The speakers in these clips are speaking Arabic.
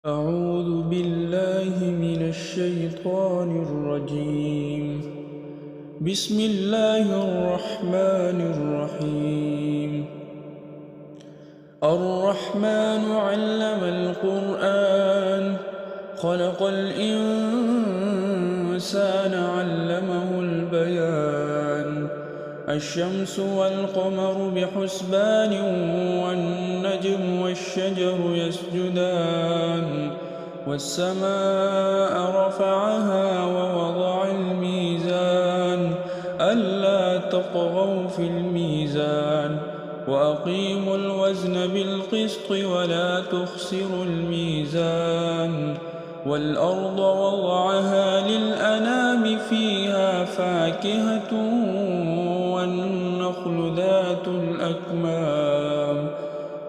أعوذ بالله من الشيطان الرجيم. بسم الله الرحمن الرحيم. الرحمن علم القرآن خلق الإنسان علمه البيان. الشمس والقمر بحسبان والنجم والشجر يسجدان والسماء رفعها ووضع الميزان ألا تطغوا في الميزان وأقيموا الوزن بالقسط ولا تخسروا الميزان والأرض وضعها للأنام فيها فاكهة والنخل ذات الأكمام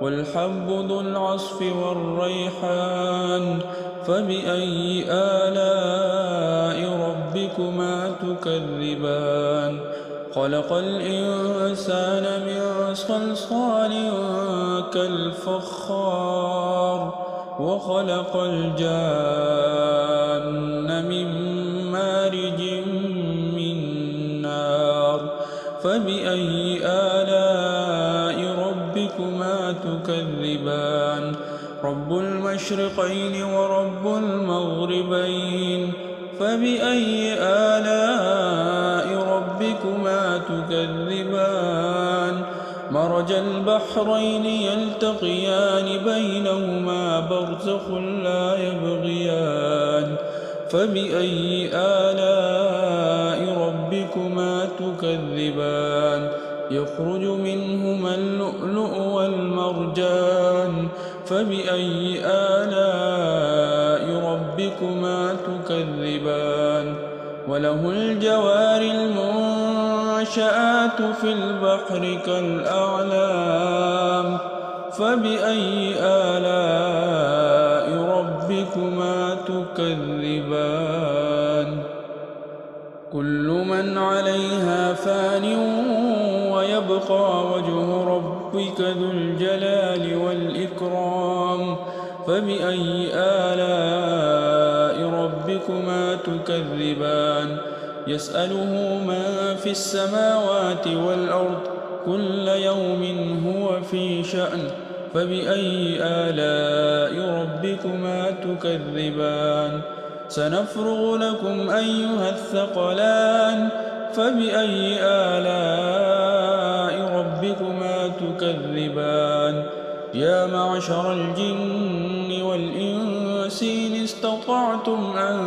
والحب ذو العصف والريحان فبأي آلاء ربكما تكذبان خلق الإنسان من صلصال كالفخار وخلق الجان من مارج من نار فبأي آلاء ربكما تكذبان رب المشرقين ورب المغربين فبأي آلاء ربكما تكذبان مرج البحرين يلتقيان بينهما برزخ لا يبغيان فبأي آلاء ربكما تكذبان يخرج منهما اللؤلؤ والمرجان فبأي آلاء ربكما تكذبان وله الجوار المنشآت في البحر كالأعلام فبأي آلاء ربكما تكذبان كل من عليها فان ويبقى وجه ربك ذو الجلال والإكرام فبأي آلاء ربكما تكذبان يسأله من في السماوات والأرض كل يوم هو في شأن فبأي آلاء ربكما تكذبان سنفرغ لكم أيها الثقلان فبأي آلاء ربكما تكذبان يا معشر الجن والإنس إن استطعتم أن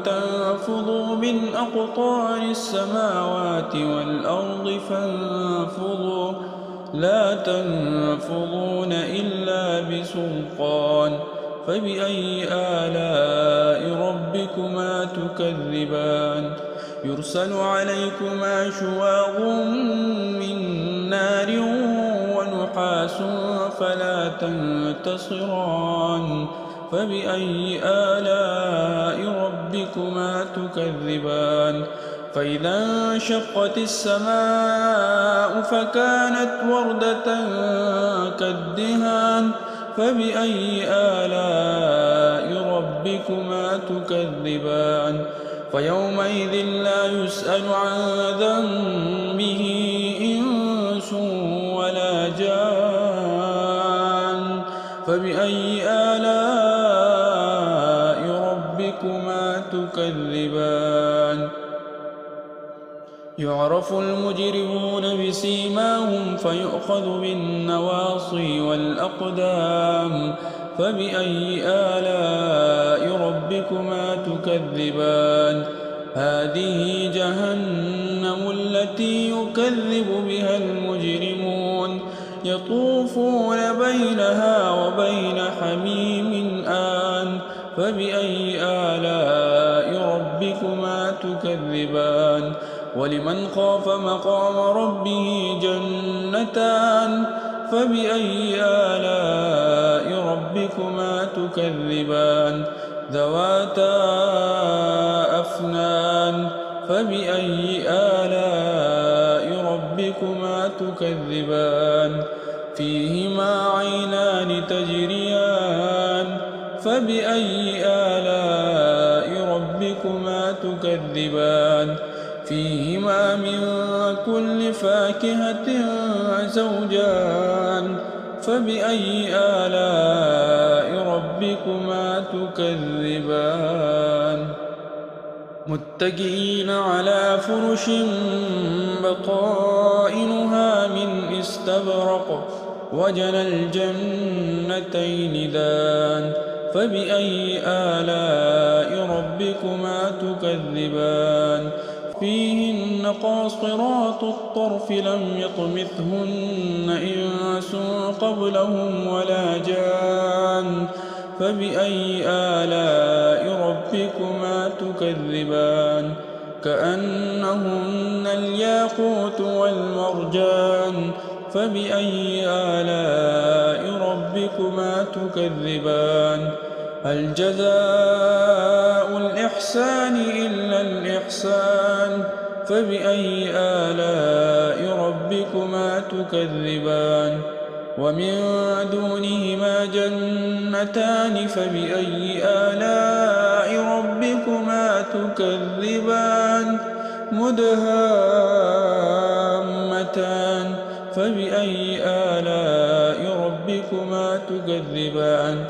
تنفذوا من أقطار السماوات والأرض فانفذوا لا تنفذون إلا بسلطان فبأي آلاء ربكما تكذبان يرسل عليكما شواظ من نار ونحاس فلا تنتصران فبأي آلاء ربكما تكذبان فإذا انشقت السماء فكانت وردة كالدهان فبأي آلاء ربكما تكذبان فيومئذ لا يسأل عن ذنبه إنس ولا جان فبأي آلاء ربكما تكذبان يعرف المجرمون بسيماهم فيؤخذ بالنواصي والأقدام فبأي آلاء ربكما تكذبان هذه جهنم التي يكذب بها المجرمون يطوفون بينها وبين حميم آن فبأي آلاء ربكما تكذبان ولمن خاف مقام ربه جنتان فبأي آلاء ربكما تكذبان ذواتا أفنان فبأي آلاء ربكما تكذبان فيهما عينان تجريان فبأي آلاء ربكما تكذبان فيهما من كل فاكهة زوجان فبأي آلاء ربكما تكذبان متكئين على فرش بطائنها من استبرق وجنى الجنتين دان فبأي آلاء ربكما تكذبان فيهن قاصرات الطرف لم يطمثهن إنس قبلهم ولا جان فبأي آلاء ربكما تكذبان كأنهن الياقوت والمرجان فبأي آلاء ربكما تكذبان هل جزاء الإحسان إلا الإحسان فبأي آلاء ربكما تكذبان ومن دونهما جنتان فبأي آلاء ربكما تكذبان مدهامتان فبأي آلاء ربكما تكذبان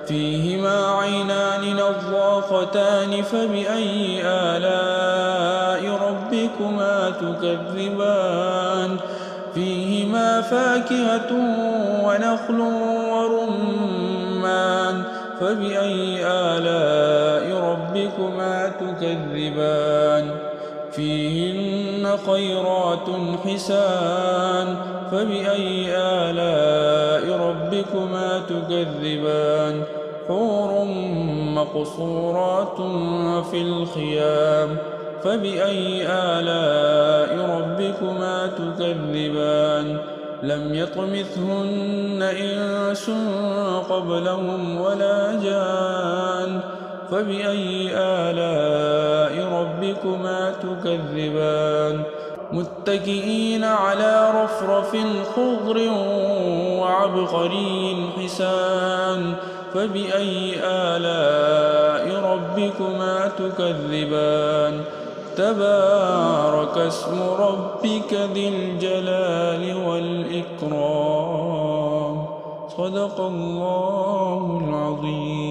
فيهما عينان نضاختان فبأي آلاء ربكما تكذبان فيهما فاكهة ونخل ورمان فبأي آلاء ربكما تكذبان فيهن خيرات حسان فبأي آلاء ربكما تكذبان حور مقصورات في الخيام فبأي آلاء ربكما تكذبان لم يطمثهن إنس قبلهم ولا جان فبأي آلاء ربكما تكذبان متكئين على رفرف خضر وعبقري حسان فبأي آلاء ربكما تكذبان تبارك اسم ربك ذي الجلال والإكرام صدق الله العظيم.